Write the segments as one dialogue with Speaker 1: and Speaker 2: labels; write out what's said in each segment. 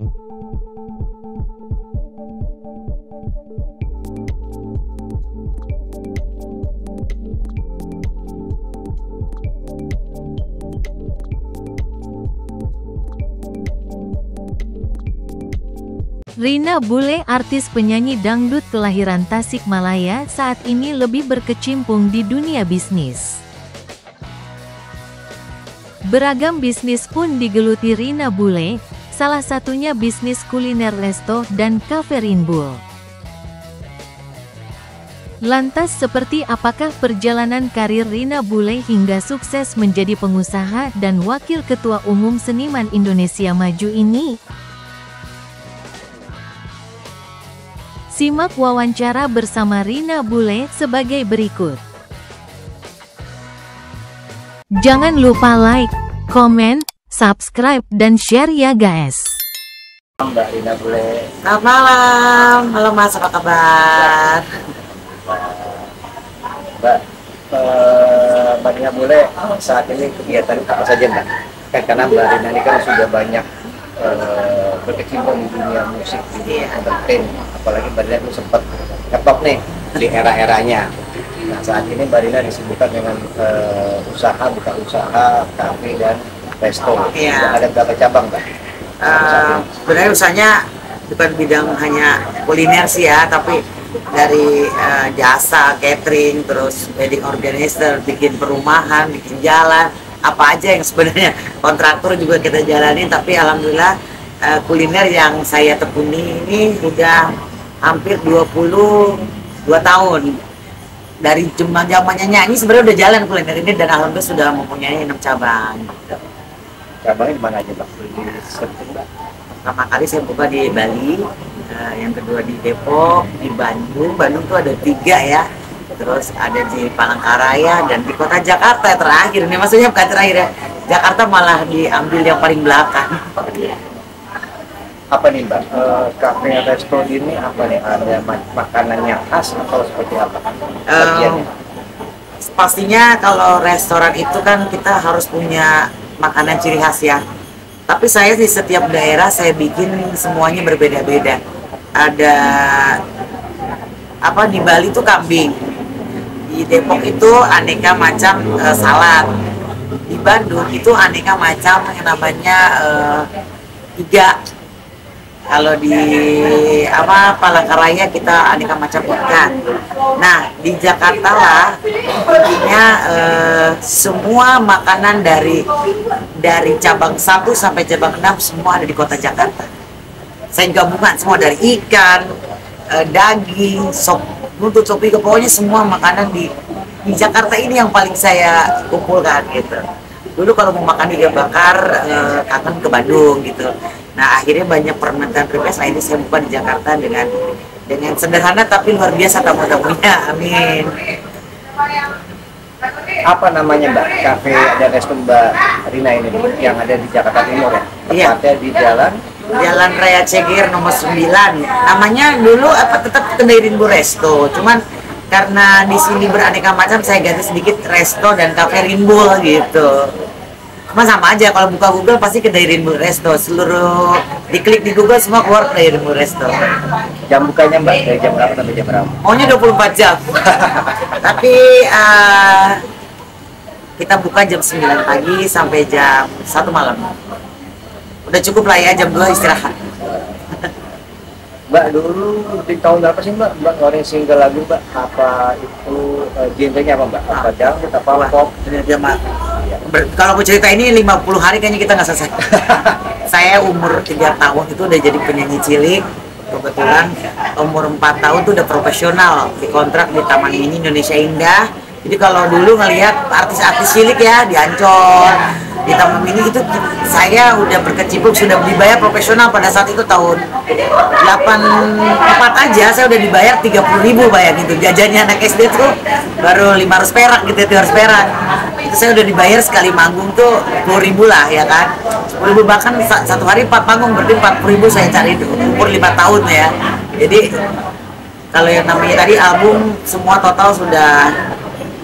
Speaker 1: Rina Bule, artis penyanyi dangdut kelahiran Tasikmalaya, saat ini lebih berkecimpung di dunia bisnis. Beragam bisnis pun digeluti Rina Bule, salah satunya bisnis kuliner resto dan cafe Rinbul. Lantas seperti apakah perjalanan karir Rina Bule hingga sukses menjadi pengusaha dan Wakil Ketua Umum Seniman Indonesia Maju ini? Simak wawancara bersama Rina Bule sebagai berikut. Jangan lupa like, komen, subscribe, dan share ya guys.
Speaker 2: Mbak Rina Bule.
Speaker 3: Selamat malam, halo Mas, apa kabar?
Speaker 2: Mbak Rina Bule, saat ini kegiatan apa saja Mbak? Karena Mbak Rina ini kan sudah banyak berkecimpung di dunia musik, di entertain, apalagi Mbak Rina itu sempat ngetop nih di era-eranya. Nah saat ini Mbak Rina disebutkan dengan buka usaha, kafe dan resto.
Speaker 3: Iya.
Speaker 2: Ada berapa cabang Mbak?
Speaker 3: Sebenarnya usahanya bukan bidang hanya kuliner sih ya, tapi dari jasa, catering, terus wedding organizer, bikin perumahan, bikin jalan, apa aja yang sebenarnya kontraktor juga kita jalanin. Tapi alhamdulillah kuliner yang saya tekuni ini udah hampir 22 tahun. Dari zamannya nyanyi sebenarnya udah jalan kuliner ini, dan alhamdulillah sudah mempunyai 6 cabang gitu.
Speaker 2: Cabangnya di mana aja Mbak?
Speaker 3: Pertama kali saya buka di Bali, yang kedua di Depok, di Bandung. Bandung tuh ada 3 ya, terus ada di Palangkaraya dan di kota Jakarta terakhir. Ini maksudnya bukan terakhir ya, Jakarta malah diambil yang paling belakang.
Speaker 2: Apa nih Mbak, kafe resto ini apa nih, ada makanannya khas atau seperti apa bagiannya?
Speaker 3: Pastinya kalau restoran itu kan kita harus punya makanan ciri khas ya. Tapi saya di setiap daerah saya bikin semuanya berbeda-beda. Ada apa, di Bali itu kambing, di Depok itu aneka macam salad, di Bandung itu aneka macam yang namanya iga. Kalau di Palangkaraya kita aneka macam ikan. Nah di Jakarta lah intinya semua makanan dari cabang 1 sampai cabang 6 semua ada di kota Jakarta. Saya gabungan semua dari ikan, daging, sop buntut, sop iga, pokoknya semua makanan di Jakarta ini yang paling saya kumpulkan gitu. Dulu kalau mau makan iga bakar kangen ke Bandung gitu. Nah akhirnya banyak permintaan request, nah ini saya buka di Jakarta dengan sederhana tapi luar biasa tamu-tamunya, amin.
Speaker 2: Apa namanya Mbak, kafe dan resto Mbak Rina ini yang ada di Jakarta Timur ya?
Speaker 3: Iya.
Speaker 2: Tepatnya di
Speaker 3: Jalan Raya Cegir nomor 9. Namanya dulu tetap Kedai Rinbul Resto, cuman karena di sini beraneka macam saya ganti sedikit resto dan cafe Rinbul gitu. Cuma sama aja, kalau buka Google pasti Kedai Rinbul Resto, seluruh diklik di Google semua keluar Kedai Rinbul Resto.
Speaker 2: Jam bukanya Mbak dari jam berapa sampai jam berapa?
Speaker 3: Maunya 24 jam. Tapi kita buka jam 9 pagi sampai jam 1 malam. Udah cukup lah ya, jam 2 istirahat.
Speaker 2: Mbak dulu di tahun berapa sih Mbak ngeluarin single lagu Mbak? Apa itu genrenya apa Mbak? Apa dangdut, apa pop?
Speaker 3: Kalau mau cerita ini 50 hari kayaknya kita nggak selesai. Saya umur 3 tahun itu udah jadi penyanyi cilik. Kebetulan umur 4 tahun tuh udah profesional, dikontrak di Taman Mini Indonesia Indah. Jadi kalau dulu ngelihat artis-artis cilik ya di Ancol, di Taman Mini itu saya udah berkecimpung, sudah dibayar profesional pada saat itu tahun 84 aja saya udah dibayar 30.000, bayangin itu jajannya anak SD tuh baru 500 perak gitu, 300 perak. Itu saya udah dibayar sekali manggung tuh 10.000 lah ya kan, 10.000, bahkan satu hari 4 panggung berarti 40.000 saya cari itu umur 5 tahun ya. Jadi kalau yang namanya tadi album semua total sudah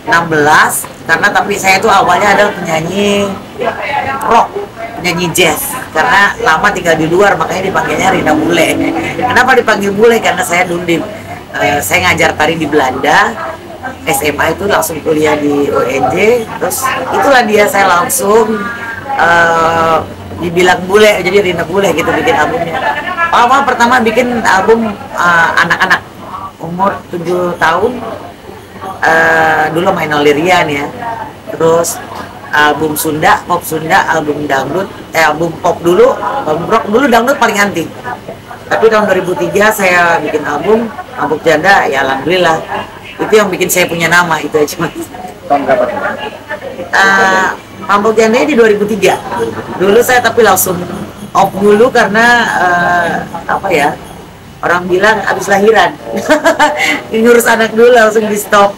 Speaker 3: 16, karena tapi saya tuh awalnya adalah penyanyi rock, penyanyi jazz, karena lama tinggal di luar makanya dipanggilnya Rina Bule. Kenapa dipanggil Bule? Karena saya dulu saya ngajar tari di Belanda, SMA itu langsung kuliah di UNJ, terus itulah dia saya langsung dibilang bule, jadi Rina Bule gitu bikin albumnya. Awal pertama bikin album anak-anak umur 7 tahun, dulu main Lirian ya, terus album Sunda, pop Sunda, album dangdut, album pop dulu, album rock dulu, dangdut paling anti. Tapi tahun 2003 saya bikin album Mabuk Janda, ya alhamdulillah itu yang bikin saya punya nama itu aja mas.
Speaker 2: Tahun berapa?
Speaker 3: Mabuk Janda di 2003. Dulu saya tapi langsung off dulu karena apa ya? Orang bilang habis lahiran. Ngurus anak dulu langsung di stop.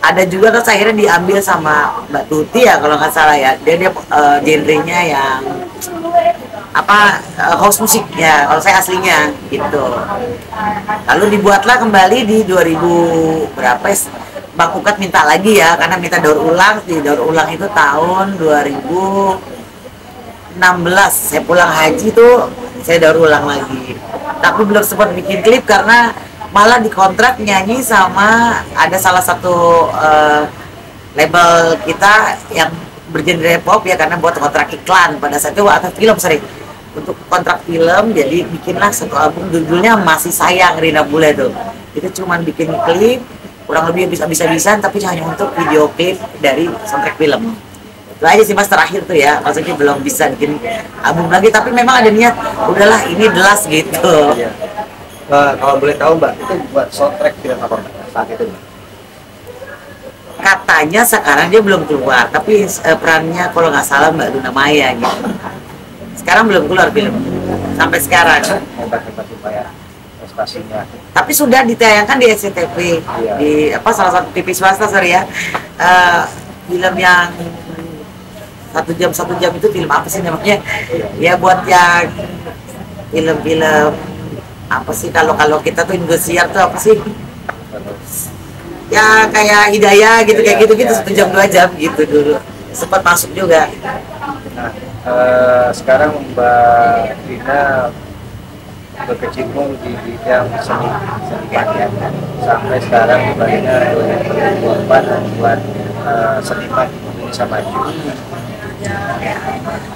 Speaker 3: Ada juga kan akhirnya diambil sama Mbak Tuti ya kalau nggak salah ya. Dia genrenya yang apa house musik ya kalau saya aslinya gitu. Lalu dibuatlah kembali di 2000 berapa ya? Bang Ukat minta lagi ya karena minta daur ulang. Di daur ulang itu tahun 2016 saya pulang haji tuh saya daur ulang lagi. Tapi belum sempat bikin klip karena malah dikontrak nyanyi sama ada salah satu label kita yang bergenre pop ya, karena buat kontrak iklan pada saat itu atau film sering untuk kontrak film, jadi bikinlah satu album judulnya Masih Sayang Rina Bule tuh. Itu cuman bikin klip kurang lebih bisa-bisaan tapi hanya untuk video klip dari soundtrack film. Itu aja sih mas terakhir tuh ya, maksudnya belum bisa bikin album lagi, tapi memang ada niat udahlah ini delas gitu.
Speaker 2: Iya. Kalau boleh tahu mbak, itu buat soundtrack film apa saat itu mbak?
Speaker 3: Katanya sekarang dia belum keluar, tapi perannya kalau nggak salah Mbak Luna Maya gitu. Sekarang belum keluar film sampai sekarang.
Speaker 2: Hebat-hebat ya prestasinya.
Speaker 3: Tapi sudah ditayangkan di SCTV,
Speaker 2: iya.
Speaker 3: Di apa salah satu TV swasta sorry ya. Film yang 1 jam itu film apa sih namanya? Ya buat yang film-film apa sih kalau kita tuh Indosiar tuh apa sih? Ya kayak Hidayah gitu kayak gitu 1 jam 2 jam gitu dulu sempat masuk juga.
Speaker 2: Nah, sekarang Mbak Rina berkecimpung di bidang seniman ya. Sampai sekarang Mbak Rina 2024 buat seniman Indonesia Maju.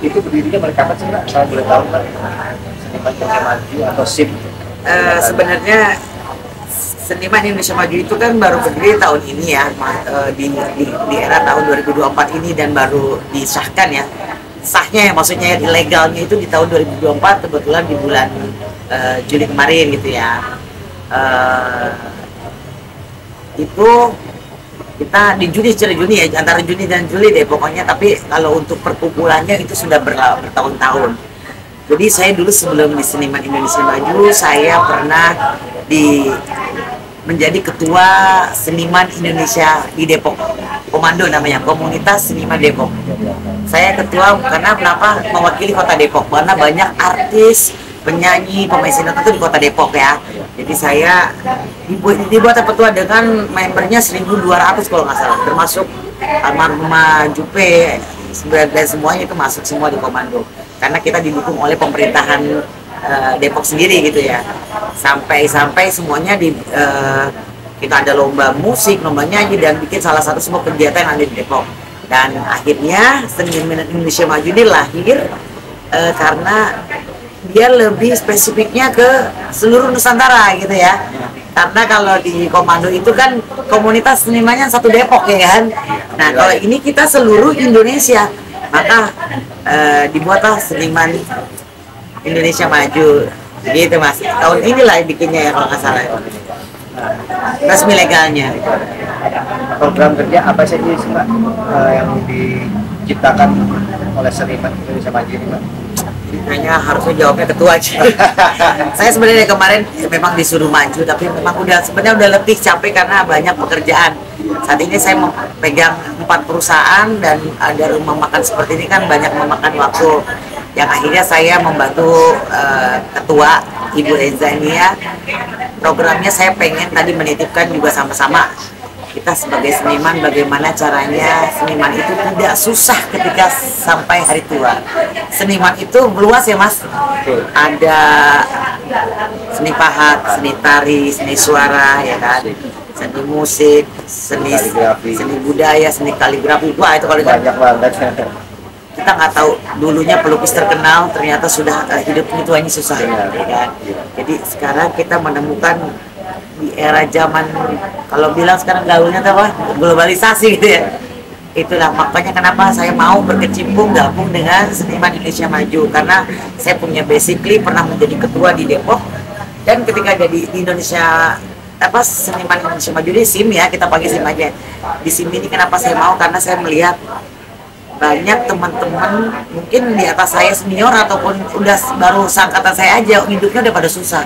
Speaker 2: Itu berdirinya mulai kapan sih Mbak? Kalau boleh tahu Mbak, seniman Indonesia Maju atau SIM?
Speaker 3: Sebenarnya Seniman Indonesia Maju itu kan baru berdiri tahun ini ya, di era tahun 2024 ini, dan baru disahkan ya. Sahnya ya, maksudnya legalnya itu di tahun 2024, kebetulan di bulan Juli kemarin gitu ya. Itu kita di Juni ya, antara Juni dan Juli deh pokoknya, tapi kalau untuk perkumpulannya itu sudah bertahun-tahun. Jadi saya dulu sebelum di Seniman Indonesia Maju, saya pernah menjadi ketua Seniman Indonesia di Depok, Komando namanya, Komunitas Seniman Depok. Saya ketua karena kenapa? Mewakili kota Depok, karena banyak artis, penyanyi, pemain sinetron itu di kota Depok ya. Jadi saya dibuat ketua dengan membernya 1.200 kalau nggak salah, termasuk almarhumah Jupe dan semuanya itu masuk semua di Komando. Karena kita didukung oleh pemerintahan Depok sendiri gitu ya, sampai semuanya kita ada lomba musik, lomba nyanyi, dan bikin salah satu semua kegiatan yang ada di Depok. Dan akhirnya Seniman Indonesia Maju ini lahir karena dia lebih spesifiknya ke seluruh Nusantara gitu ya. Karena kalau di Komando itu kan komunitas senimannya satu Depok ya kan. Nah kalau ini kita seluruh Indonesia, maka dibuatlah Seniman Indonesia Maju gitu mas. Tahun inilah bikinnya ya kalau nggak salah, resmi legalnya.
Speaker 2: Program kerja apa saja sih Mbak yang diciptakan oleh Seniman Indonesia Maju ini Mbak?
Speaker 3: Kayaknya harusnya jawabnya ketua aja. Saya sebenarnya kemarin memang disuruh maju, tapi memang sebenarnya udah letih, capek karena banyak pekerjaan. Saat ini saya memegang 4 perusahaan dan ada rumah makan seperti ini kan banyak memakan waktu. Yang akhirnya saya membantu ketua Ibu Reza ini ya. Programnya saya pengen tadi menitipkan juga sama-sama kita kita sebagai seniman, bagaimana caranya seniman itu tidak susah ketika sampai hari tua. Seniman itu meluas ya Mas. Ada seni pahat, seni tari, seni suara, ya kan, seni musik, seni budaya, seni kaligrafi. Wah itu kalau
Speaker 2: banyak banget.
Speaker 3: kita nggak tahu dulunya pelukis terkenal ternyata sudah hidup itu hanya susah, ya kan? Jadi sekarang kita menemukan di era zaman, kalau bilang sekarang gaulnya apa, globalisasi gitu ya. Itulah makanya kenapa saya mau berkecimpung gabung dengan Seniman Indonesia Maju, karena saya punya basically pernah menjadi ketua di Depok, dan ketika jadi di Indonesia apa Seniman Indonesia Maju di SIM ya, kita pakai SIM aja. Di SIM ini kenapa saya mau, karena saya melihat banyak teman-teman mungkin di atas saya senior ataupun udah baru seangkatan saya aja hidupnya udah pada susah.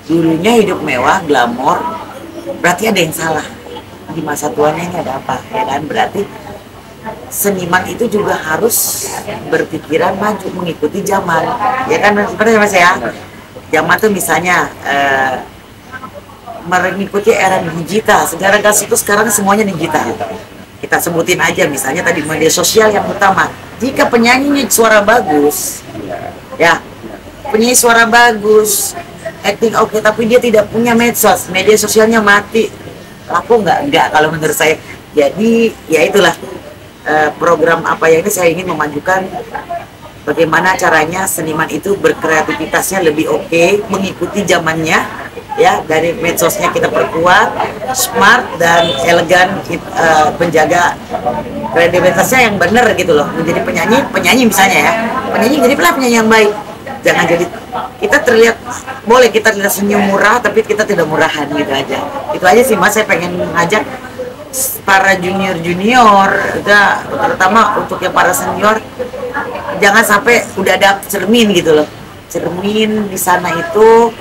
Speaker 3: Dulunya hidup mewah, glamor, berarti ada yang salah. Di masa tuanya ini ada apa, ya kan? Berarti seniman itu juga harus berpikiran maju, mengikuti zaman, ya kan? Seperti Mas ya. Zaman tuh misalnya mengikuti era digital, segala gas itu sekarang semuanya digital. Kita sebutin aja misalnya tadi media sosial yang utama. Jika penyanyinya suara bagus, ya penyanyi suara bagus, acting oke, tapi dia tidak punya medsos, media sosialnya mati, laku nggak kalau menurut saya. Jadi ya itulah program apa yang ini saya ingin memajukan bagaimana caranya seniman itu berkreativitasnya lebih oke, mengikuti zamannya. Ya, dari medsosnya kita perkuat, smart dan elegan, menjaga kredibilitasnya yang benar gitu loh. Menjadi penyanyi misalnya ya, jadi penyanyi yang baik. Jangan jadi kita terlihat, boleh kita terlihat senyum murah tapi kita tidak murahan gitu aja. Itu aja sih Mas, saya pengen ngajak para junior, terutama untuk yang para senior, jangan sampai udah ada cermin gitu loh. Cermin di sana itu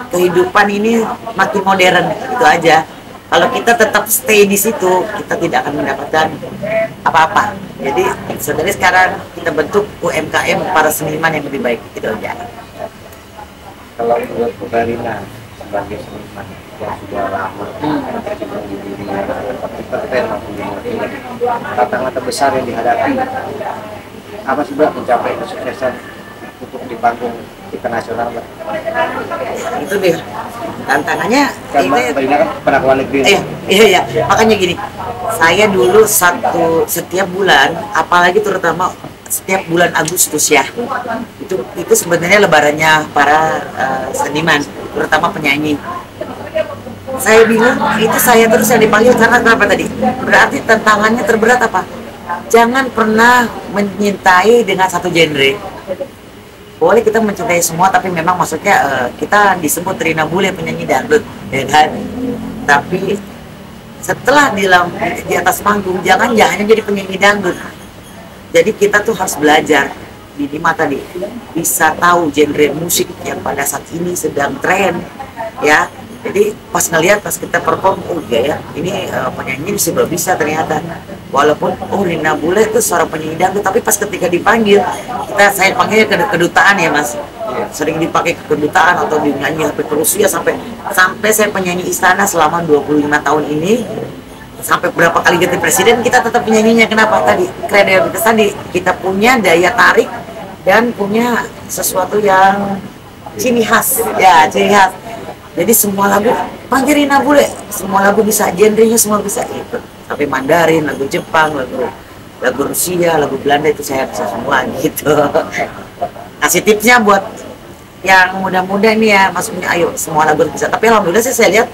Speaker 3: kehidupan ini makin modern, itu aja. Kalau kita tetap stay di situ, kita tidak akan mendapatkan apa-apa. Jadi sebenarnya sekarang kita bentuk UMKM para seniman yang lebih baik, itu aja.
Speaker 2: Kalau menurut Bu Karina sebagai seniman yang sudah lama berkecimpung di dunia entertain maupun dunia film, tantangan terbesar yang dihadapi apa sih Mbak mencapai kesuksesan untuk di panggung internasional Mbak?
Speaker 3: Itu deh tantangannya.
Speaker 2: Kan Mbak Karina kan pernah ke luar negeri.
Speaker 3: Iya, makanya gini, saya dulu setiap bulan, apalagi terutama setiap bulan Agustus ya, itu sebenarnya lebarannya para seniman, terutama penyanyi. Saya bilang itu saya terus yang dipanggil karena kenapa tadi? Berarti tantangannya terberat apa? Jangan pernah menyintai dengan satu genre. Boleh kita mencintai semua, tapi memang maksudnya kita disebut Rina Bule penyanyi dangdut, ya kan? Tapi setelah di atas panggung, jangan hanya jadi penyanyi dangdut. Jadi kita tuh harus belajar minimal tadi bisa tahu genre musik yang pada saat ini sedang tren, ya. Jadi pas kita perform, oh iya ya, ini penyanyi bisa ternyata. Walaupun Rina Bule itu seorang penyanyi dangdut, tapi pas ketika dipanggil, saya panggilnya ke kedutaan ya Mas. Sering dipakai ke kedutaan atau dinyanyi sampai ke Rusia, sampai saya penyanyi istana selama 25 tahun ini. Sampai berapa kali ganti presiden kita tetap penyanyinya. Kenapa? Tadi kredibilitas tadi, kita punya daya tarik dan punya sesuatu yang ciri khas, ya ciri khas. Jadi semua lagu panggil Rina Bule, semua lagu bisa, genrenya semua bisa itu. Sampai Mandarin, lagu Jepang, lagu Rusia, lagu Belanda itu saya bisa semua gitu. Kasih tipsnya buat yang muda-muda nih ya, maksudnya ayo semua lagu bisa. Tapi alhamdulillah saya lihat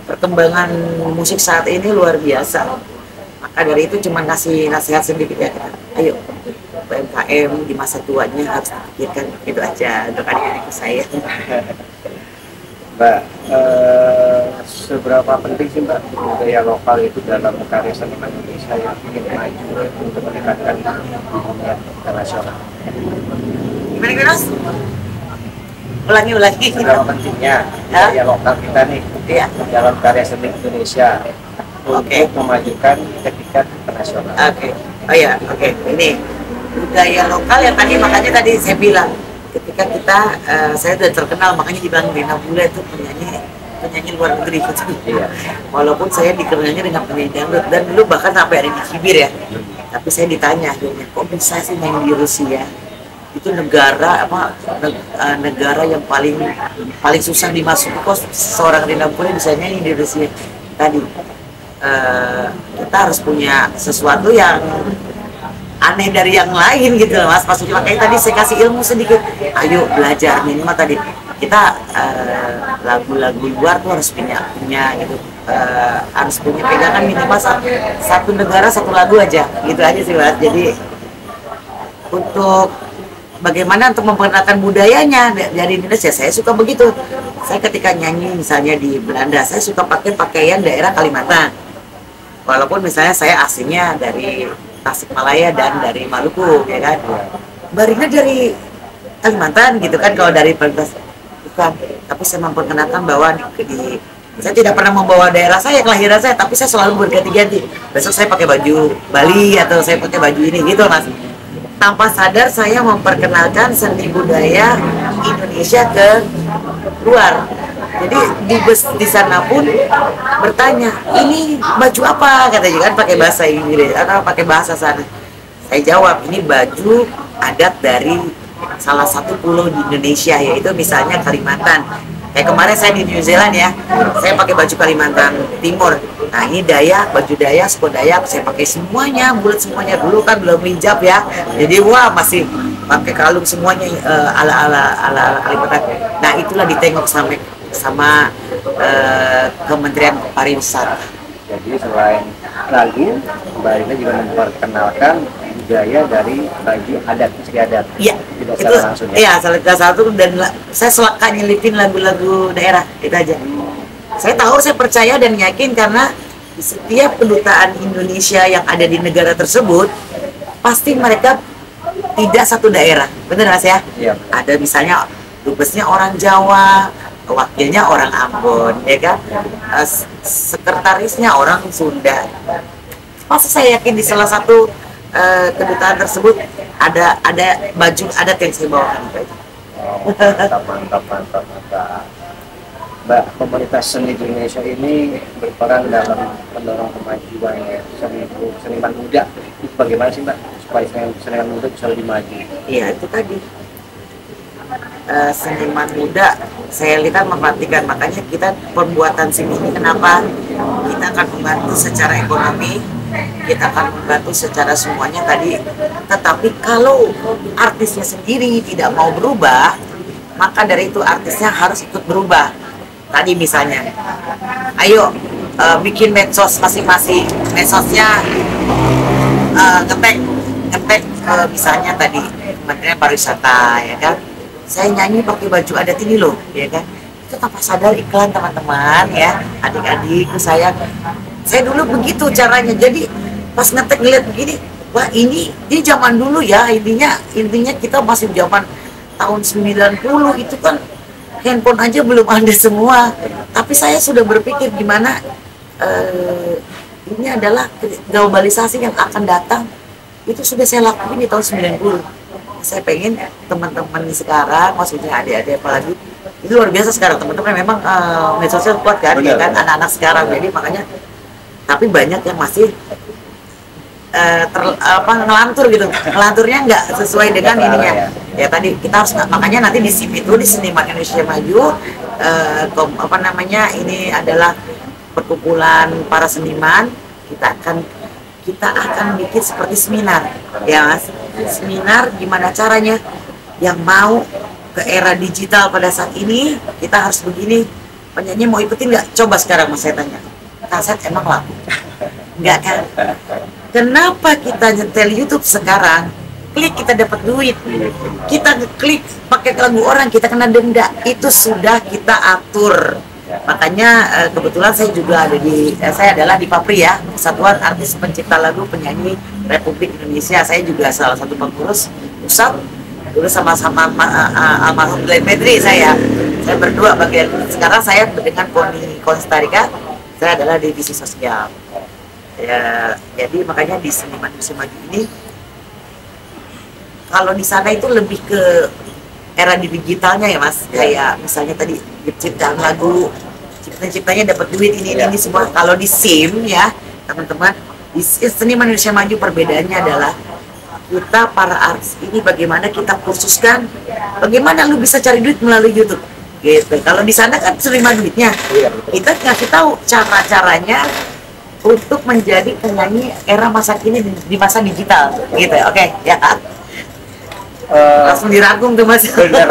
Speaker 3: perkembangan musik saat ini luar biasa. Maka dari itu cuma kasih nasihat sedikit ya, ayo UMKM di masa tuanya harus dipikirkan, itu aja untuk adik-adik saya.
Speaker 2: Mbak, seberapa penting sih Mbak budaya lokal itu dalam karya seniman Indonesia yang ingin maju untuk meningkatkan dunia internasional?
Speaker 3: Gimana Mas? Ulangi.
Speaker 2: Seberapa pentingnya budaya lokal kita nih dalam karya seni Indonesia untuk memajukan tingkat internasional?
Speaker 3: Oke. Ini budaya lokal yang makanya tadi saya bilang, ketika saya sudah terkenal, makanya dibilang Rina Bule itu penyanyi penyanyi luar negeri gitu.
Speaker 2: Iya.
Speaker 3: Walaupun saya dikenalnya dengan penyanyi dangdut, dan dulu bahkan sampai ada di Cibir ya. Tapi saya ditanya akhirnya, kok bisa sih main di Rusia? Itu negara negara yang paling susah dimasuki, kok seorang Rina Buley bisa nyanyi di Rusia. Tadi kita harus punya sesuatu yang aneh dari yang lain gitu loh, Mas. Maksudnya makanya tadi saya kasih ilmu sedikit, ayo belajar minimal tadi kita lagu-lagu luar tuh harus punya gitu, harus punya pegangan minimal satu negara satu lagu aja gitu aja sih, Mas. Jadi untuk bagaimana untuk memperkenalkan budayanya dari Indonesia, saya suka begitu. Saya ketika nyanyi misalnya di Belanda, saya suka pakai pakaian daerah Kalimantan, walaupun misalnya saya aslinya dari Tasikmalaya dan dari Maluku, ya kan. Mbak Rina dari Kalimantan gitu kan, kalau dari Pertas bukan. Tapi saya memperkenalkan bahwa saya tidak pernah membawa daerah saya, kelahiran saya, tapi saya selalu berganti-ganti. Besok saya pakai baju Bali atau saya pakai baju ini gitu, Mas. Tanpa sadar saya memperkenalkan seni budaya Indonesia ke luar. Jadi di bus di sana pun bertanya, ini baju apa, katanya kan pakai bahasa Inggris atau pakai bahasa sana. Saya jawab, ini baju adat dari salah satu pulau di Indonesia, yaitu misalnya Kalimantan. Kayak kemarin saya di New Zealand ya, saya pakai baju Kalimantan Timur. Nah ini Dayak, baju Dayak, suku Dayak, saya pakai semuanya, bulat semuanya. Dulu kan belum hijab ya, jadi wah masih pakai kalung semuanya ala Kalimantan. Nah itulah ditengok sama Kementerian Pariwisata.
Speaker 2: Jadi selain lagu, Mbak Rina juga memperkenalkan budaya dari baju adat, meski adat.
Speaker 3: Iya,
Speaker 2: tidak
Speaker 3: itu
Speaker 2: secara langsung ya.
Speaker 3: iya salah satu, dan saya suka nyelipin lagu-lagu daerah itu aja. Saya tahu, saya percaya dan yakin karena di setiap kedutaan Indonesia yang ada di negara tersebut pasti mereka tidak satu daerah, benar Mas ya?
Speaker 2: Iya.
Speaker 3: Ada misalnya dubesnya orang Jawa, wakilnya orang Ambon, ya kan? Sekretarisnya orang Sunda. Masa saya yakin di salah satu kedutaan tersebut ada baju adat yang saya bawakan.
Speaker 2: Mantap. Mbak, komunitas seni di Indonesia ini berperan dalam mendorong kemajuan seniman muda. Itu bagaimana sih Mbak supaya seniman muda bisa lebih maju?
Speaker 3: Iya, itu tadi. Seniman muda saya lihat memperhatikan, makanya kita pembuatan seni ini kenapa kita akan membantu secara ekonomi, kita akan membantu secara semuanya tadi. Tetapi kalau artisnya sendiri tidak mau berubah, maka dari itu artisnya harus ikut berubah. Tadi misalnya, ayo bikin medsos masing-masing, medsosnya ngetek misalnya tadi Kementerian Pariwisata, ya kan. Saya nyanyi pakai baju adat ini loh, ya kan. Itu tanpa sadar iklan, teman-teman ya, adik-adikku saya dulu begitu caranya. Jadi pas ngetek ngeliat begini, wah ini zaman dulu ya, intinya kita masih zaman tahun 90, itu kan handphone aja belum ada semua. Tapi saya sudah berpikir gimana ini adalah globalisasi yang akan datang. Itu sudah saya lakuin di tahun 90. Saya pengen teman-teman sekarang, maksudnya adik-adik apalagi, itu luar biasa sekarang teman-teman, memang medsosnya kuat kan, ya kan, anak-anak sekarang. Jadi makanya, tapi banyak yang masih ngelantur gitu, ngelanturnya nggak sesuai dengan ininya. Ya tadi kita harus, makanya nanti di SIP itu, di Seniman Indonesia Maju, ini adalah perkumpulan para seniman. Kita akan bikin seperti seminar, ya Mas. Seminar gimana caranya, yang mau ke era digital pada saat ini, kita harus begini. Penyanyi mau ikutin nggak? Coba sekarang Mas saya tanya, kaset emang laku? Nggak kan? Kenapa kita nyetel YouTube sekarang? Klik kita dapat duit. Kita klik pakai lagu orang, kita kena denda. Itu sudah kita atur. Makanya kebetulan saya juga ada saya adalah di PAPRI ya, Persatuan Artis Pencipta Lagu Penyanyi Republik Indonesia. Saya juga salah satu pengurus pusat. Dulu sama-sama almarhum Glenn Medri saya berdua bagian. Sekarang saya dengan Koni Konstarika, saya adalah divisi sosial. Ya, jadi makanya di Seniman Indonesia Maju ini, kalau di sana itu lebih ke era di digitalnya ya Mas, kayak misalnya tadi ciptaan lagu ciptanya dapat duit ini semua. Kalau di SIM ya teman-teman, di Seniman Indonesia Maju perbedaannya adalah kita para artis ini bagaimana kita kursuskan bagaimana lu bisa cari duit melalui YouTube gitu. Kalau di sana kan terima duitnya, kita ngasih tahu cara-caranya untuk menjadi penyanyi era masa kini di masa digital gitu. Oke, ya. Langsung dirangkum tuh Mas.
Speaker 2: Benar.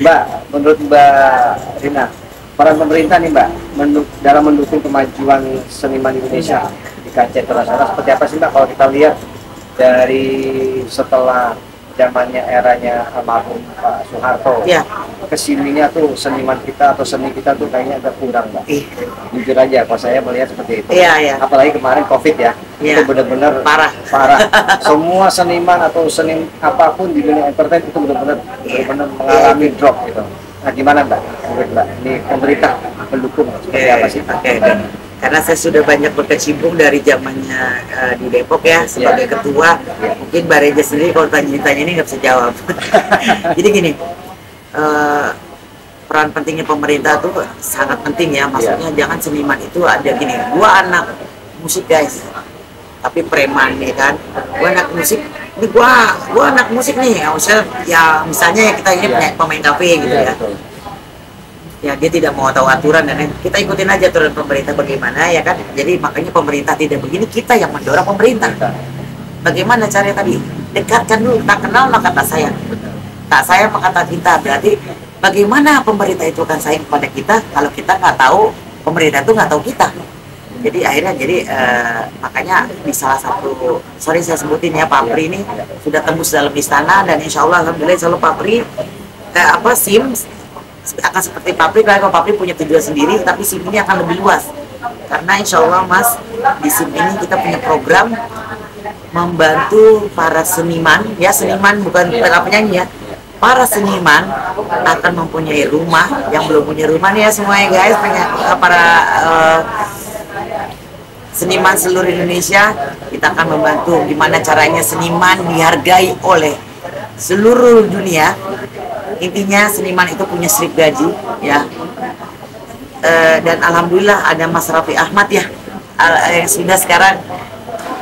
Speaker 2: Mbak, menurut Mbak Rina, peran pemerintah nih Mbak dalam mendukung kemajuan seniman Indonesia di kancah internasional seperti apa sih Mbak? Kalau kita lihat dari setelah zamannya eranya almarhum Pak Soeharto,
Speaker 3: ya,
Speaker 2: kesininya tuh seniman kita atau seni kita tuh kayaknya agak kurang Mbak. Jujur aja, kalau saya melihat seperti itu.
Speaker 3: Iya.
Speaker 2: Apalagi kemarin COVID ya, itu benar-benar
Speaker 3: parah.
Speaker 2: Semua seniman atau seni apapun di dunia entertain itu benar-benar mengalami drop gitu. Nah gimana Mbak? Menurut Mbak, ini pemerintah mendukung seperti apa sih?
Speaker 3: Karena saya sudah banyak berkecimpung dari zamannya di Depok ya sebagai ketua. Mungkin Mbak Reja sendiri kalau tanya ini nggak bisa jawab. Jadi gini, peran pentingnya pemerintah tuh sangat penting ya. Maksudnya jangan seniman itu ada gini, gua anak musik guys, tapi preman nih kan. Gua anak musik, ini gua anak musik nih. Misalnya kita ini pemain kafe gitu ya. Ya dia tidak mau tahu aturan dan kita ikutin aja aturan pemerintah bagaimana ya kan. Jadi makanya pemerintah tidak begini, kita yang mendorong pemerintah. Bagaimana caranya tadi? Dekatkan dulu, tak kenal maka tak sayang. Tak sayang maka tak cinta. Berarti bagaimana pemerintah itu akan sayang kepada kita kalau kita nggak tahu, pemerintah itu nggak tahu kita. Jadi akhirnya makanya di salah satu, sorry saya sebutin ya, Papri ini sudah tembus dalam istana dan insya Allah alhamdulillah insya Allah Papri SIM akan seperti Papri. Kalau Papri punya tujuan sendiri, tapi SIM ini akan lebih luas karena insya Allah Mas, di SIM ini kita punya program membantu para seniman ya, seniman bukan para penyanyi ya, para seniman akan mempunyai rumah. Yang belum punya rumah nih ya semuanya guys, para seniman seluruh Indonesia, kita akan membantu gimana caranya seniman dihargai oleh seluruh dunia. Intinya seniman itu punya slip gaji ya, dan alhamdulillah ada Mas Raffi Ahmad ya, yang sudah sekarang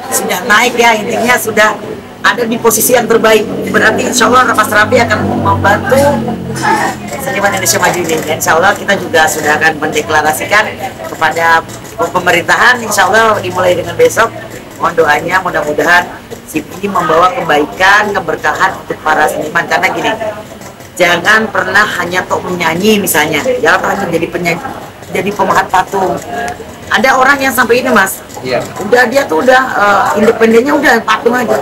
Speaker 3: sudah naik ya, intinya sudah ada di posisi yang terbaik. Berarti insya Allah Mas Raffi akan membantu seniman Indonesia Maju ini. Dan insya Allah kita juga sudah akan mendeklarasikan kepada pemerintahan, insya Allah dimulai dengan besok. Mohon doanya, mudah-mudahan SIM ini membawa kebaikan, keberkahan untuk para seniman. Karena gini, jangan pernah hanya tok menyanyi misalnya, jangan pernah jadi penyanyi, jadi pemahat patung. Ada orang yang sampai ini Mas, udah dia tuh udah independennya udah patung aja.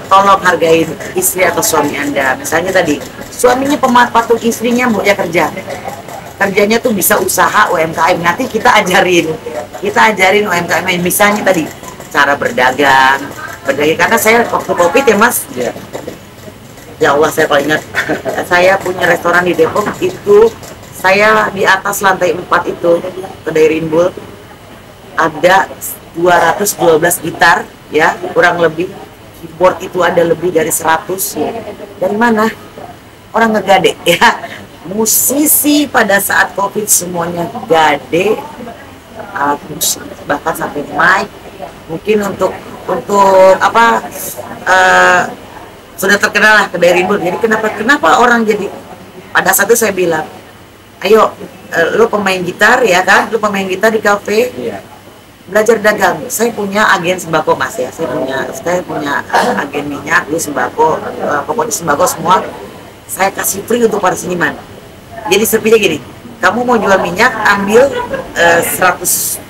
Speaker 3: Tolong hargain istri atau suami Anda. Misalnya tadi suaminya pemahat patung, istrinya mau dia kerjanya tuh bisa usaha UMKM. Nanti kita ajarin UMKM. Misalnya tadi cara berdagang karena saya waktu COVID ya Mas. Ya Allah, saya paling ingat saya punya restoran di Depok itu, saya di atas lantai 4 itu kedai Rinbul ada 212 gitar ya, kurang lebih keyboard itu ada lebih dari 100. Dari mana? Orang ngegade ya. Musisi pada saat COVID semuanya gade alat musik, bahkan sampai mic. Mungkin untuk apa sudah terkenal lah kedai Rinbul. Jadi kenapa orang jadi, pada saat itu saya bilang, ayo lo pemain gitar ya kan, lo pemain gitar di kafe, belajar dagang. Saya punya agen sembako Mas ya, saya punya agen minyak, di sembako, pokoknya sembako semua saya kasih free untuk para seniman. Jadi sepinya gini, kamu mau jual minyak ambil 100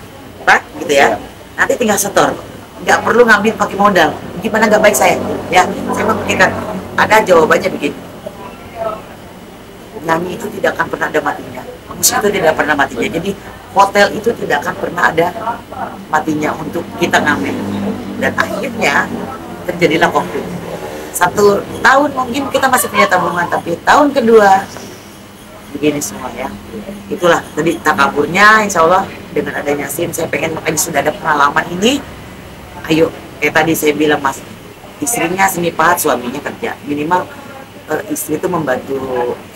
Speaker 3: rak gitu ya, nanti tinggal setor, nggak perlu ngambil pakai modal. Gimana nggak baik saya ya, saya memikirkan ada jawabannya begini, nyanyi itu tidak akan pernah ada matinya, musik itu tidak pernah matinya, jadi hotel itu tidak akan pernah ada matinya untuk kita ngamen. Dan akhirnya terjadilah COVID. 1 tahun mungkin kita masih punya tabungan, tapi tahun kedua begini semua ya. Itulah tadi takaburnya, insya Allah dengan adanya SIM saya pengen, makanya sudah ada pengalaman ini. Ayo, kayak tadi saya bilang Mas, istrinya seni pahat, suaminya kerja. Minimal istri itu membantu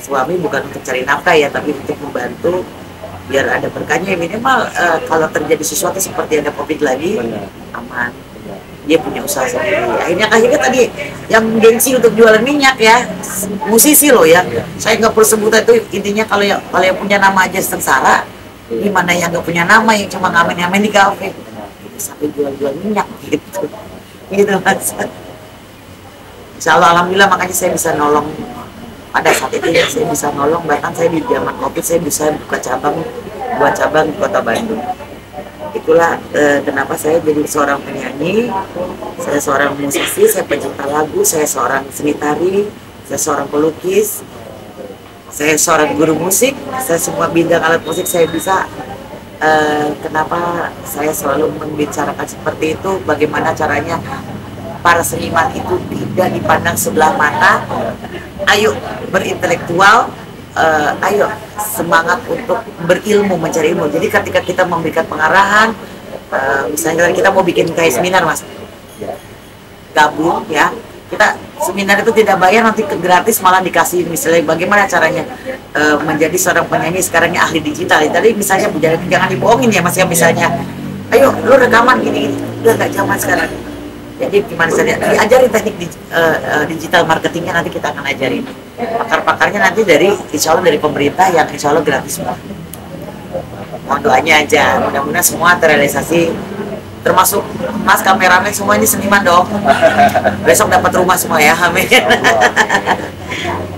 Speaker 3: suami bukan untuk cari nafkah ya, tapi untuk membantu biar ada berkahnya. Minimal kalau terjadi sesuatu seperti ada COVID lagi, aman. Dia punya usaha sendiri. Akhirnya tadi yang gengsi untuk jualan minyak ya, musisi loh ya. Saya nggak perlu sebutan itu, intinya kalau yang punya nama aja sengsara, gimana yang nggak punya nama yang cuma ngamen-ngamen di kafe sampai jual-jual minyak gitu mas. Insya Allah, alhamdulillah, makanya saya bisa nolong pada saat itu ya, saya bisa nolong. Bahkan saya di zaman COVID saya bisa buka cabang di Kota Bandung. Itulah kenapa saya jadi seorang penyanyi, saya seorang musisi, saya pencipta lagu, saya seorang seni tari, saya seorang pelukis, saya seorang guru musik, saya semua bidang alat musik saya bisa. Kenapa saya selalu membicarakan seperti itu, bagaimana caranya para seniman itu tidak dipandang sebelah mata. Ayo berintelektual, ayo semangat untuk berilmu, mencari ilmu. Jadi ketika kita memberikan pengarahan, misalnya kita mau bikin kayak seminar mas, gabung ya, kita seminar itu tidak bayar, nanti gratis malah dikasih misalnya bagaimana caranya menjadi seorang penyanyi sekarang yang ahli digital. Tadi misalnya jangan dibohongin ya mas ya, misalnya ayo lu rekaman gini, udah nggak zaman sekarang. Jadi gimana saja diajarin teknik digital marketingnya, nanti kita akan ajarin pakar-pakarnya nanti insya Allah dari pemerintah yang insya Allah gratis semua. Mohon doanya aja, mudah-mudahan semua terrealisasi, termasuk mas kameramen semua ini seniman dong. Besok dapat rumah semua ya, amin.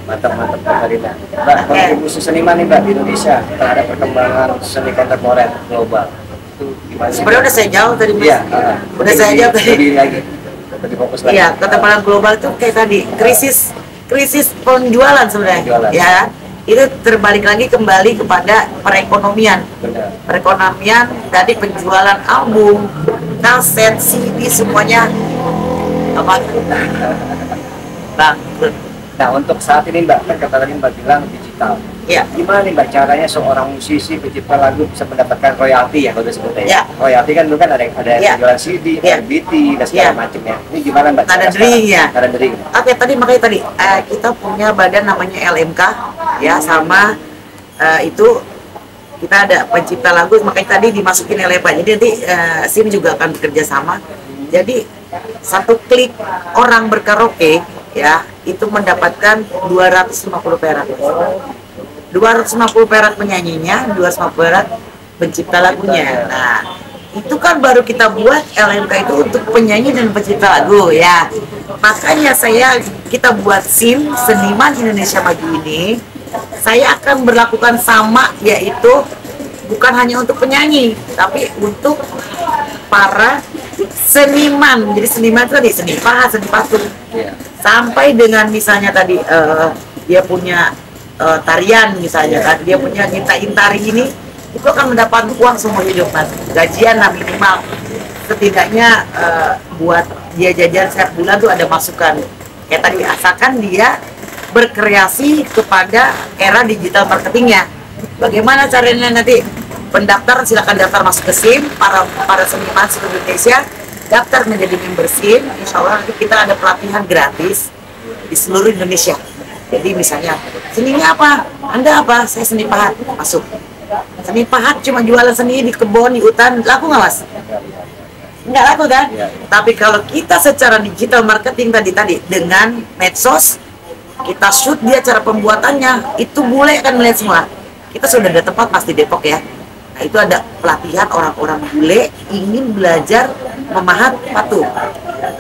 Speaker 2: Mantap Mbak Rina. Mbak, kontribusi seniman nih Mbak di Indonesia terhadap perkembangan seni kontemporer global itu gimana?
Speaker 3: Sebenarnya udah saya jawab tadi mas.
Speaker 2: Iya,
Speaker 3: udah saya jawab tadi.
Speaker 2: Lebih fokus lagi.
Speaker 3: Iya, kontemporer global itu kayak tadi krisis penjualan sebenarnya. Ya, itu terbalik lagi kembali kepada perekonomian.
Speaker 2: Benar.
Speaker 3: Perekonomian tadi, penjualan album, kaset, CD semuanya apa? Bangkrut.
Speaker 2: Nah, untuk saat ini Mbak, kan kata tadi Mbak bilang digital.
Speaker 3: Ya.
Speaker 2: Gimana nih Mbak caranya seorang musisi pencipta lagu bisa mendapatkan royalti ya kalau disebutnya?
Speaker 3: Ya.
Speaker 2: Royalti kan dulu kan ada
Speaker 3: Ya.
Speaker 2: penjualan CD,
Speaker 3: Ya.
Speaker 2: RBT dan segala macamnya. Ini gimana Mbak?
Speaker 3: Ada dering ya.
Speaker 2: Ada dering.
Speaker 3: Oke, makanya tadi kita punya badan namanya LMK ya, sama itu kita ada pencipta lagu, makanya tadi dimasukin LMK. Jadi nanti SIM juga akan bekerja sama. Jadi satu klik orang berkaraoke ya itu mendapatkan 250 perak. 250 perak penyanyinya, 250 perak pencipta lagunya. Nah, itu kan baru kita buat LMK itu untuk penyanyi dan pencipta lagu ya. Makanya kita buat SIM Seniman Indonesia Maju ini, saya akan berlakukan sama, yaitu bukan hanya untuk penyanyi, tapi untuk para seniman. Jadi seniman itu tadi seni pahat, seni patung. Sampai dengan misalnya tadi dia punya tarian misalnya kan, dia punya intari ini, itu akan mendapat uang seumur hidup mas, gajian lah minimal, setidaknya buat dia jajan setiap bulan tuh ada masukan. Kayak tadi, asalkan dia berkreasi kepada era digital marketingnya. Bagaimana caranya nanti pendaftaran, silakan daftar masuk ke SIM, para seniman seluruh Indonesia daftar menjadi member SIM. Insya Allah nanti kita ada pelatihan gratis di seluruh Indonesia. Jadi misalnya, seninya apa? Anda apa? Saya seni pahat, masuk. Seni pahat cuma jualan seni di kebun, di hutan, laku nggak mas? Nggak laku kan? Tapi kalau kita secara digital marketing tadi dengan medsos, kita shoot dia cara pembuatannya, itu bule akan melihat semua. Kita sudah ada tempat pasti Depok ya. Nah, itu ada pelatihan orang-orang bule ingin belajar memahat patung.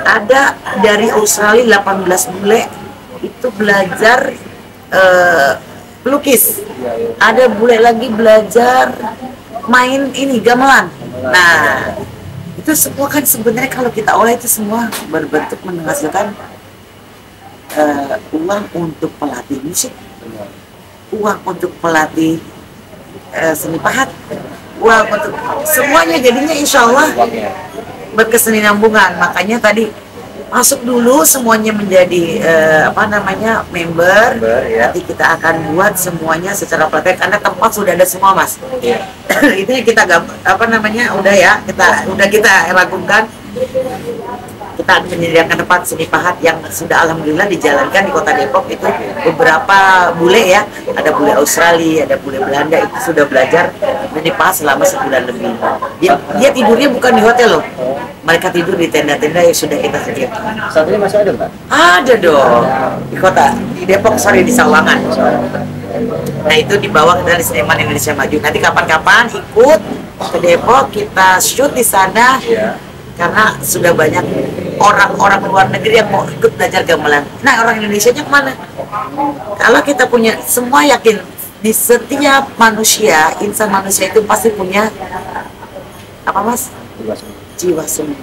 Speaker 3: Ada dari Australia 18 bule itu belajar pelukis. Ada bule lagi belajar main ini gamelan. Nah, itu semua kan sebenarnya kalau kita olah itu semua berbentuk menghasilkan uang untuk pelatih musik, uang untuk pelatih seni pahat, uang untuk semuanya, jadinya insya Allah berkesinambungan. Makanya tadi masuk dulu semuanya menjadi member ya. Nanti kita akan buat semuanya secara praktek karena tempat sudah ada semua mas. Itu yang kita udah kita lakukan. kita menyediakan tempat seni pahat yang sudah alhamdulillah dijalankan di Kota Depok. Itu beberapa bule ya, ada bule Australia, ada bule Belanda, itu sudah belajar seni pahat selama sebulan lebih. Dia tidurnya bukan di hotel loh, mereka tidur di tenda-tenda yang sudah kita sediakan.
Speaker 2: Saat ini masih ada, Mbak?
Speaker 3: Ada dong, di Depok, sorry, di Sawangan. Nah itu di bawah dari Seniman Indonesia Maju. Nanti kapan-kapan ikut ke Depok, kita shoot di sana. Karena sudah banyak orang-orang luar negeri yang mau ikut belajar gamelan. Nah orang Indonesia-nya kemana? Kalau kita punya, semua yakin di setiap manusia, insan manusia itu pasti punya apa mas? Jiwa seni.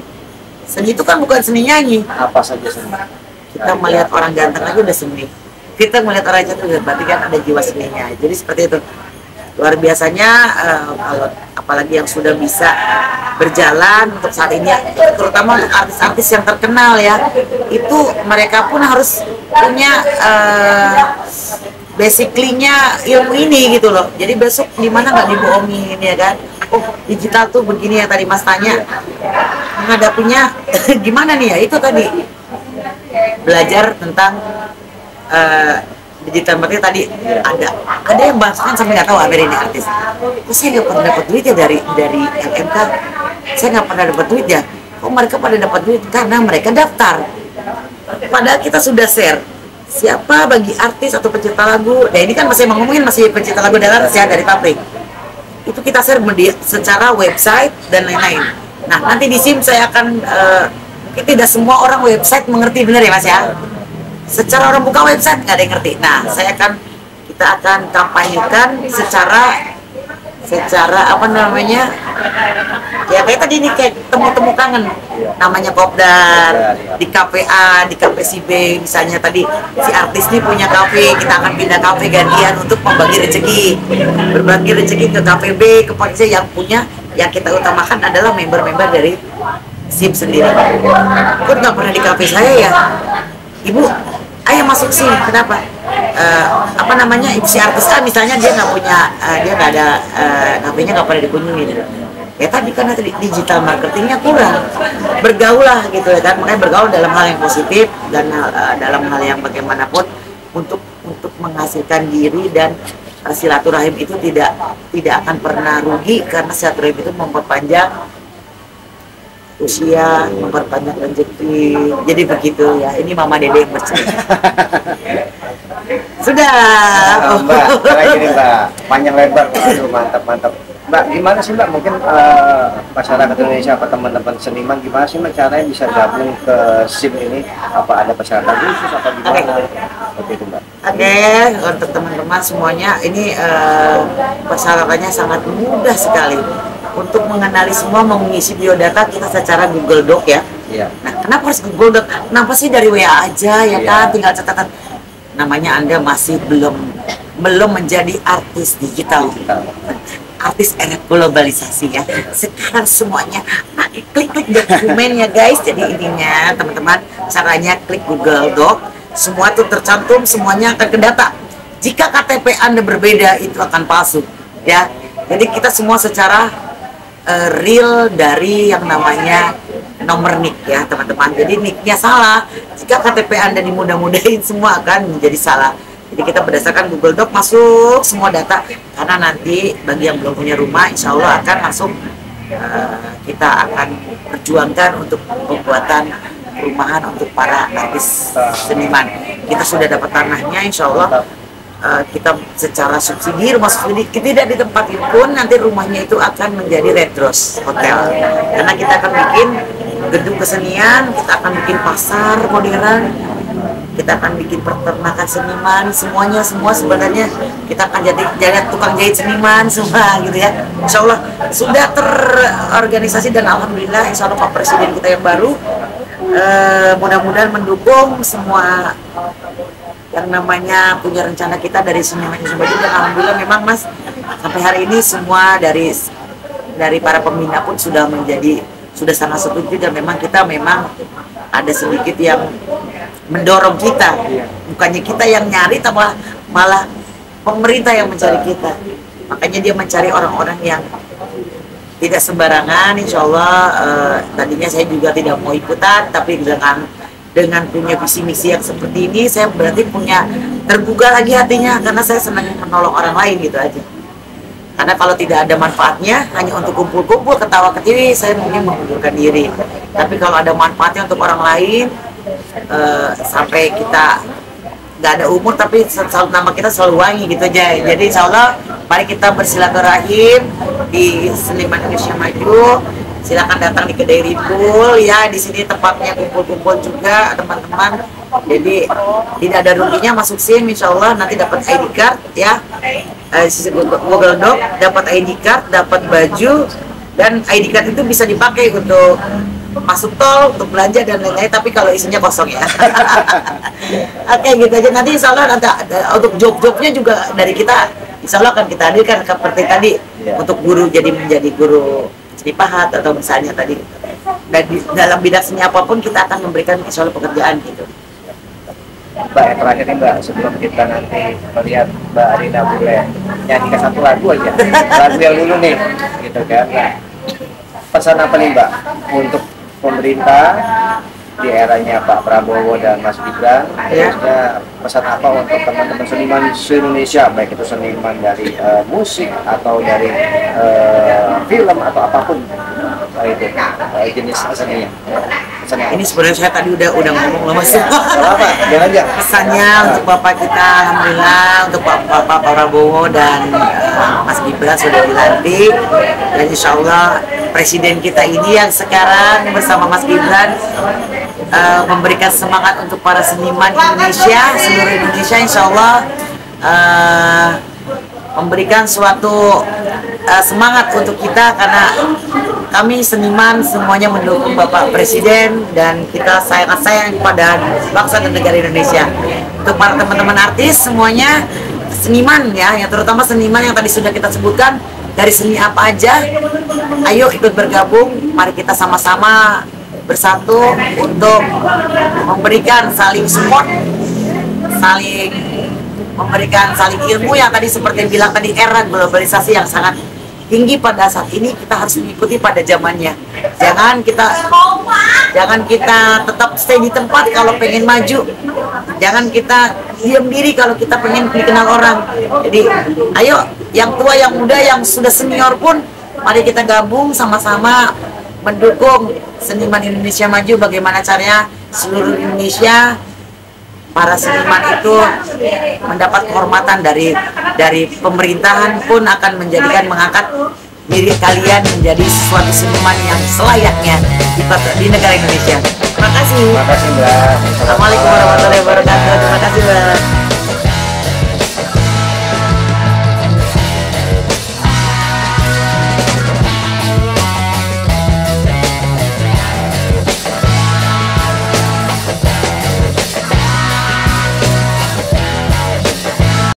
Speaker 3: Seni itu kan bukan seni nyanyi.
Speaker 2: Apa saja seni?
Speaker 3: Kita melihat orang ganteng aja udah seni. Kita melihat orang cantik berarti kan ada jiwa seninya. Jadi seperti itu. Luar biasanya kalau apalagi yang sudah bisa berjalan untuk saat ini, terutama untuk artis-artis yang terkenal ya, itu mereka pun harus punya basically-nya ilmu ini gitu loh. Jadi besok gimana nggak dibohongin ya kan? Oh digital tuh begini yang tadi mas tanya, menghadapinya gimana nih ya? Itu tadi belajar tentang digital marketing tadi. Ada yang bahkan sampai nggak tahu Amer ini artis. Kok saya nggak pernah dapat duit ya dari LMK? Saya nggak pernah dapat duit ya. Kok mereka pada dapat duit? Karena mereka daftar. Padahal kita sudah share siapa bagi artis atau pencipta lagu. Nah ini kan masih ngomongin masih pencipta lagu dalam ya dari pabrik. Itu kita share secara website dan lain-lain. Nah nanti di SIM saya akan mungkin tidak semua orang website mengerti, benar ya mas ya. Secara orang buka website nggak ada yang ngerti. Nah, kita akan kampanyekan secara apa namanya? Ya kayak tadi nih, kayak temu-temu kangen. Namanya kopdar di kafe A, di kafe si B. Misalnya tadi si artis nih punya kafe, kita akan pindah kafe gantian untuk membagi rezeki. Berbagi rezeki ke kafe B, ke polisi yang punya. Yang kita utamakan adalah member-member dari SIM sendiri. Kok nggak pernah di kafe saya ya? Ibu, ayo masuk sini. Kenapa? Apa namanya, si artis kan misalnya dia nggak punya, dia nggak ada kafenya, nggak pernah dikunjungi. Ya tadi karena tadi digital marketingnya kurang, bergaul lah gitu ya kan. Makanya bergaul dalam hal yang positif dan dalam hal yang bagaimanapun untuk menghasilkan diri, dan silaturahim itu tidak akan pernah rugi, karena silaturahim itu memperpanjang usia, memperpanjang rezeki. Jadi begitu ya. Ini Mama Dede yang bercerita. Sudah.
Speaker 2: Mbak, kayak gini Mbak, panjang lebar, aduh mantap. Mbak, gimana sih Mbak, mungkin masyarakat Indonesia atau teman-teman seniman, gimana sih Mbak caranya bisa gabung ke SIM ini? Apa ada persyaratan khusus atau gimana? Seperti itu Mbak.
Speaker 3: Oke, untuk teman-teman semuanya, ini persyaratannya sangat mudah sekali. Untuk mengenali semua, mengisi biodata kita secara Google Doc ya.
Speaker 2: Iya.
Speaker 3: Nah, kenapa harus Google Doc? Kenapa sih dari WA aja ya kan? Tinggal catatan. Namanya Anda masih belum menjadi artis digital. Artis era globalisasi ya. Sekarang semuanya pakai klik dokumen ya guys. Jadi intinya teman-teman, caranya klik Google Doc. Semua itu tercantum, semuanya akan ke data. Jika KTP Anda berbeda, itu akan palsu ya. Jadi kita semua secara real dari yang namanya nomor NIK ya teman-teman. Jadi NIK-nya salah, jika KTP Anda dimudah-mudahin, semua akan menjadi salah. Jadi kita berdasarkan Google Doc masuk semua data, karena nanti bagi yang belum punya rumah, insya Allah akan langsung kita akan perjuangkan untuk pembuatan perumahan untuk para artis seniman. Kita sudah dapat tanahnya, insya Allah. Kita secara subsidi, rumah subsidi tidak ditempatin pun, nanti rumahnya itu akan menjadi Red Rose Hotel, karena kita akan bikin gedung kesenian, kita akan bikin pasar modern, kita akan bikin peternakan seniman, semua sebenarnya kita akan jadi tukang jahit seniman semua gitu ya. Insya Allah sudah terorganisasi, dan alhamdulillah insya Allah Pak Presiden kita yang baru mudah-mudahan mendukung semua yang namanya punya rencana kita dari Seniman Indonesia Maju. Dan alhamdulillah memang mas, sampai hari ini semua dari para pembina pun sudah sangat setuju, dan memang kita ada sedikit yang mendorong kita, bukannya kita yang nyari, tapi malah pemerintah yang mencari kita. Makanya dia mencari orang-orang yang tidak sembarangan, insya Allah. Tadinya saya juga tidak mau ikutan, tapi dengan punya visi misi yang seperti ini, saya berarti punya terbuka lagi hatinya, karena saya senang menolong orang lain gitu aja. Karena kalau tidak ada manfaatnya, hanya untuk kumpul-kumpul, ketawa ketiwi, saya mungkin mengundurkan diri. Tapi kalau ada manfaatnya untuk orang lain, sampai kita nggak ada umur tapi selalu nama kita selalu wangi gitu aja. Jadi insya Allah mari kita bersilaturahim di Seniman Indonesia Maju. Silakan datang di kedai Ripul ya, di sini tempatnya kumpul-kumpul juga teman-teman. Jadi tidak ada ruginya masuk SIM, insya Allah nanti dapat ID card ya, Google Doc, dapat ID card, dapat baju, dan ID card itu bisa dipakai untuk masuk tol, untuk belanja dan lain-lain, tapi kalau isinya kosong ya. Oke gitu aja, nanti insya Allah nanti untuk job-jobnya juga dari kita insya Allah akan kita hadirkan seperti tadi untuk guru, jadi menjadi guru seni pahat atau misalnya tadi, dan dalam bidang seni apapun kita akan memberikan insya Allah pekerjaan gitu.
Speaker 2: Mbak, yang terakhir nih Mbak, sebelum kita nanti melihat Mbak Rina Bule nyanyikan satu lagu aja, lagu yang dulu nih gitu kan. Nah, pesan apa nih Mbak untuk pemerintah di eranya Pak Prabowo dan Mas Gibran, terusnya pesan apa untuk teman-teman seniman se-Indonesia, baik itu seniman dari musik atau dari film atau apapun itu jenis seninya.
Speaker 3: Ini sebenarnya saya tadi udah ngomong loh Mas.
Speaker 2: Apa? Jangan aja.
Speaker 3: Pesannya untuk Bapak kita, alhamdulillah, untuk Pak Prabowo dan Mas Gibran sudah dilantik, dan insya Allah presiden kita ini yang sekarang bersama Mas Gibran memberikan semangat untuk para seniman Indonesia, seluruh Indonesia, insya Allah memberikan suatu semangat untuk kita, karena kami seniman semuanya mendukung Bapak Presiden dan kita sangat sayang kepada bangsa dan negara Indonesia. Untuk para teman-teman artis semuanya, seniman ya, yang terutama seniman yang tadi sudah kita sebutkan, dari seni apa aja, ayo ikut bergabung, mari kita sama-sama bersatu untuk memberikan saling support, saling memberikan saling ilmu yang tadi seperti yang bilang tadi, era globalisasi yang sangat tinggi pada saat ini, kita harus mengikuti pada zamannya. Jangan kita tetap stay di tempat kalau pengen maju. Jangan kita diam diri kalau kita pengen dikenal orang. Jadi ayo yang tua, yang muda, yang sudah senior pun, mari kita gabung sama-sama mendukung seniman Indonesia Maju. Bagaimana caranya seluruh Indonesia para seniman itu mendapat kehormatan dari pemerintahan pun akan mengangkat diri kalian menjadi suatu seniman yang selayaknya di negara Indonesia. Terima kasih.
Speaker 2: Terima kasih Mbak.
Speaker 3: Assalamualaikum warahmatullahi wabarakatuh. Terima kasih Mbak.